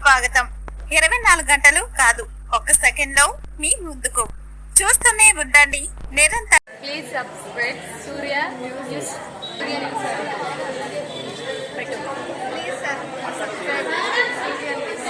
స్వాగతం. 24 గంటలు కాదు, ఒక్క సెకండ్ లో మీ ముందుకు. చూస్తూనే ఉండండి నిరంతరం. Please subscribe Surya news. Please subscribe Surya news.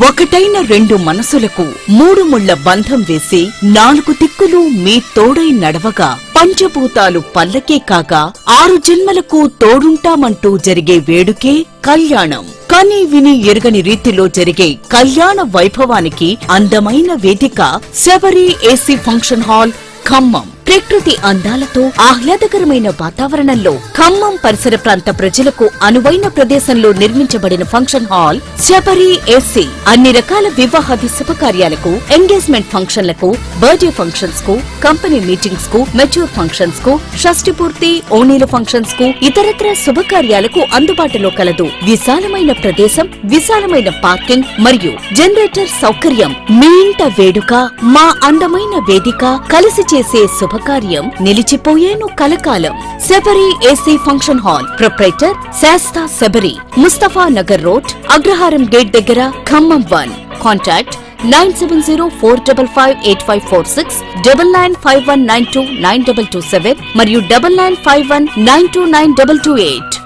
ఒకటైన రెండు మనసులకు మూడు ముళ్ల బంధం వేసి నాలుగు దిక్కులు మీ తోడై నడవగా పంచభూతాలు పల్లకే కాగా 6 జన్మలకు తోడుంటామంటూ జరిగే వేడుకే కళ్యాణం. కని విని ఎరుగని రీతిలో జరిగే కళ్యాణ వైభవానికి అందమైన వేదిక Shabari AC function hall Khammam. ప్రకృతి అందాలతో ఆహ్లాదకరమైన వాతావరణంలో ఖమ్మం పరిసర ప్రాంత ప్రజలకు అనువైన ప్రదేశంలో నిర్మించబడిన ఫంక్షన్ హాల్ శబరి ఏసీ అన్ని రకాల వివాహాది శుభకార్యాలకు, ఎంగేజ్మెంట్ ఫంక్షన్లకు, బర్త్డే ఫంక్షన్స్ కు, కంపెనీ మీటింగ్స్ కు, మెచ్యూర్ ఫంక్షన్స్ కు, షష్ఠి పూర్తి, ఓణీల ఫంక్షన్స్ కు, ఇతరత్ర శుభకార్యాలకు అందుబాటులో కలదు. విశాలమైన ప్రదేశం, విశాలమైన పార్కింగ్ మరియు జనరేటర్ సౌకర్యం. మీ ఇంట వేడుక, మా అందమైన వేదిక కలిసి చేసే శుభకార్యం నిలిచిపోయేను కలకాలం. Sabari AC function hall proprietor Sastha Sabari, Mustafa Nagar road, Agraharam gate దగ్గర, ఖమ్మం 1. కాంటాక్ట్ 9704558546, 9951929227 మరియు 9951929228.